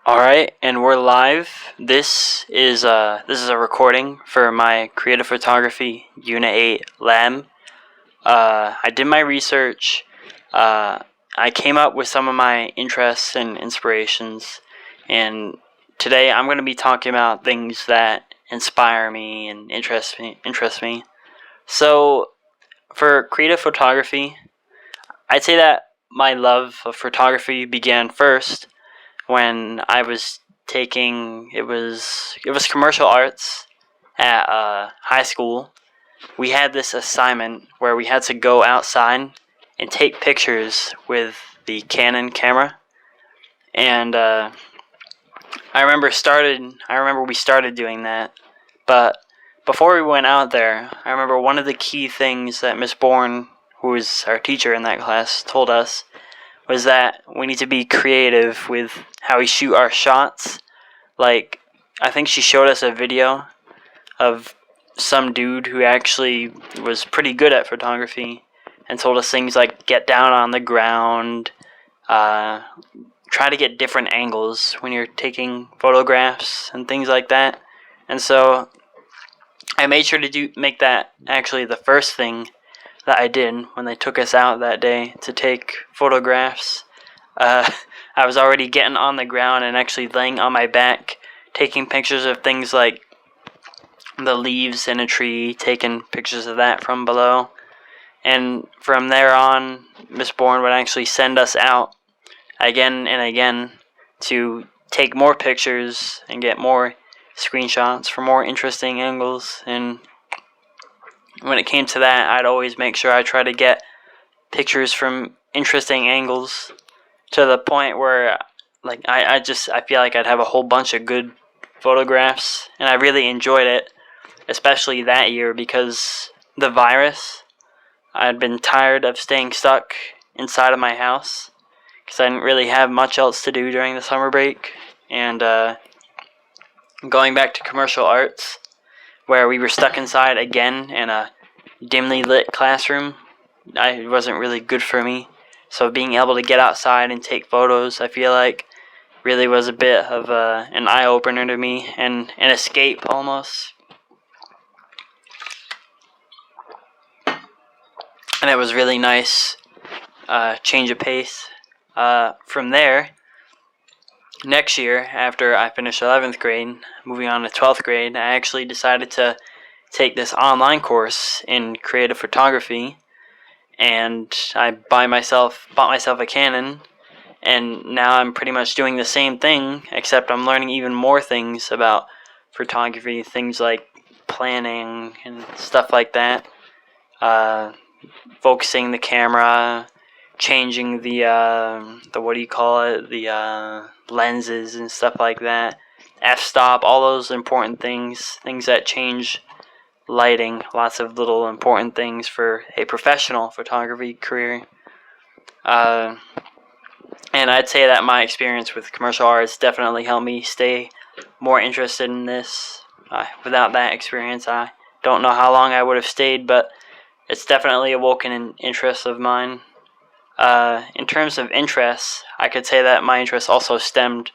All right, and we're live. This is a recording for my creative photography Unit 8 lab. I did my research. I came up with some of my interests and inspirations, and today I'm going to be talking about things that inspire me and interest me. So, for creative photography, I'd say that my love of photography began first when I was taking it was commercial arts at high school. We had this assignment where we had to go outside and take pictures with the Canon camera, and I remember we started doing that, but before we went out there, I remember one of the key things that Miss Bourne, who was our teacher in that class, told us was that we need to be creative with how we shoot our shots. Like, I think she showed us a video of some dude who actually was pretty good at photography and told us things like get down on the ground, uh, try to get different angles when you're taking photographs and things like that. And so I made sure to make that actually the first thing that I did when they took us out that day to take photographs. Uh, I was already getting on the ground and actually laying on my back, taking pictures of things like the leaves in a tree, taking pictures of that from below. And from there on, Miss Bourne would actually send us out again and again to take more pictures and get more screenshots for more interesting angles. And when it came to that, I'd always make sure I try to get pictures from interesting angles to the point where I feel like I'd have a whole bunch of good photographs, and I really enjoyed it, especially that year because the virus. I'd been tired of staying stuck inside of my house because I didn't really have much else to do during the summer break, and going back to commercial arts where we were stuck inside again in a dimly lit classroom, it wasn't really good for me. So being able to get outside and take photos, I feel like, really was a bit of an eye-opener to me and an escape almost. And it was really nice, change of pace. From there, next year, after I finished 11th grade, moving on to 12th grade, I actually decided to take this online course in creative photography, and I bought myself a Canon, and now I'm pretty much doing the same thing, except I'm learning even more things about photography, things like planning and stuff like that, focusing the camera, changing the what do you call it, the lenses and stuff like that, f-stop, all those important things that change lighting, lots of little important things for a professional photography career. And I'd say that my experience with commercial arts definitely helped me stay more interested in this. Without that experience, I don't know how long I would have stayed, but it's definitely awoken an interest of mine. In terms of interests, I could say that my interest also stemmed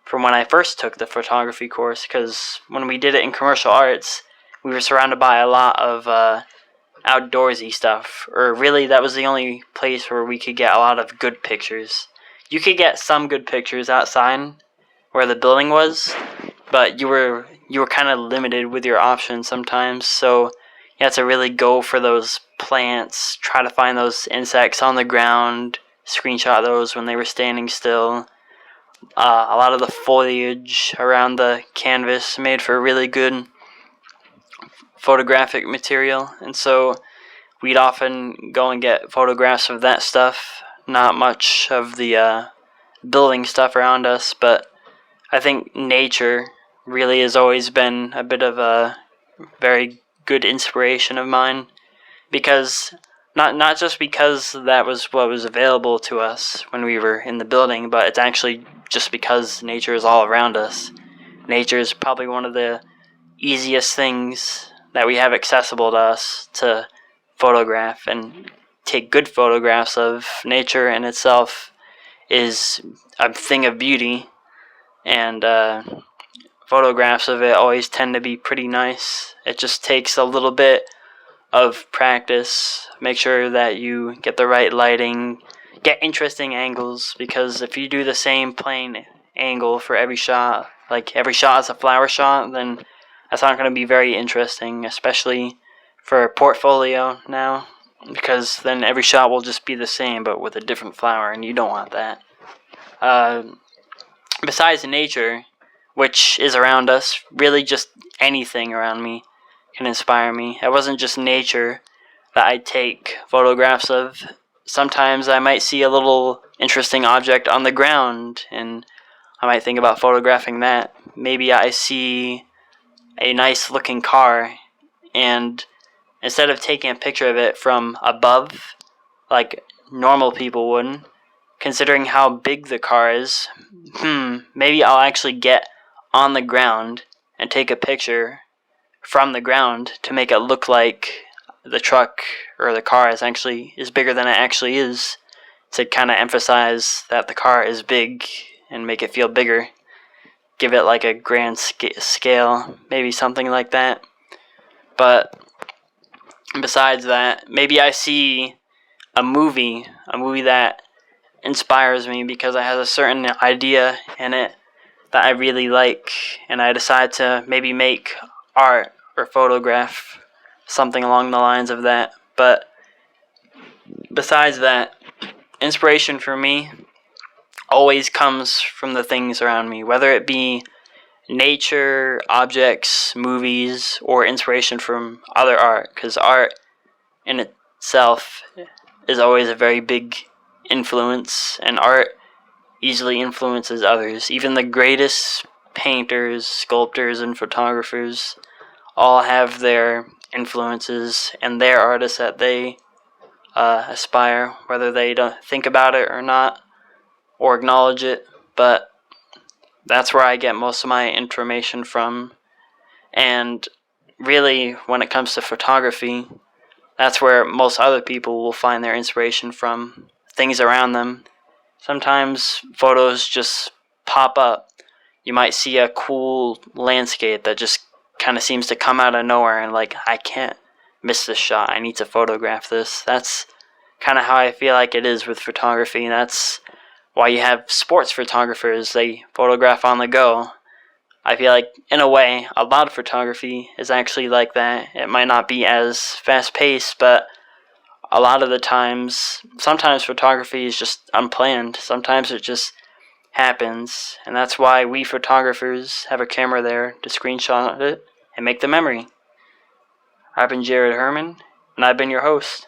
from when I first took the photography course, because when we did it in commercial arts, we were surrounded by a lot of outdoorsy stuff, or really that was the only place where we could get a lot of good pictures. You could get some good pictures outside where the building was, but you were kind of limited with your options sometimes, so you had to really go for those plants, try to find those insects on the ground, screenshot those when they were standing still. A lot of the foliage around the canvas made for really good photographic material, and so we'd often go and get photographs of that stuff, not much of the building stuff around us. But I think nature really has always been a bit of a very good inspiration of mine, because not just because that was what was available to us when we were in the building, but it's actually just because nature is all around us. Nature is probably one of the easiest things that we have accessible to us to photograph, and take good photographs of nature in itself is a thing of beauty. and photographs of it always tend to be pretty nice. It just takes a little bit of practice. Make sure that you get the right lighting, get interesting angles, because if you do the same plain angle for every shot, like every shot is a flower shot, then that's not going to be very interesting, especially for a portfolio now, because then every shot will just be the same but with a different flower, and you don't want that. Besides nature, which is around us, really just anything around me can inspire me. It wasn't just nature that I take photographs of. Sometimes I might see a little interesting object on the ground, and I might think about photographing that. Maybe I see a nice looking car, and instead of taking a picture of it from above, like normal people would, considering how big the car is, maybe I'll actually get on the ground and take a picture from the ground to make it look like the truck or the car is bigger than it actually is, to kind of emphasize that the car is big and make it feel bigger. Give it like a grand scale, maybe something like that. But besides that, maybe I see a movie that inspires me because it has a certain idea in it that I really like, and I decide to maybe make art or photograph something along the lines of that. But besides that, inspiration for me always comes from the things around me, whether it be nature, objects, movies, or inspiration from other art, because art in itself is always a very big influence, and art easily influences others. Even the greatest painters, sculptors, and photographers all have their influences and their artists that they aspire, whether they don't think about it or not, or acknowledge it. But that's where I get most of my information from. And really, when it comes to photography, that's where most other people will find their inspiration from, things around them. Sometimes photos just pop up. You might see a cool landscape that just kind of seems to come out of nowhere, and like, I can't miss this shot, I need to photograph this. That's kind of how I feel like it is with photography. That's why you have sports photographers, they photograph on the go. I feel like, in a way, a lot of photography is actually like that. It might not be as fast-paced, but a lot of the times, sometimes photography is just unplanned. Sometimes it just happens, and that's why we photographers have a camera there to screenshot it and make the memory. I've been Jared Herman, and I've been your host.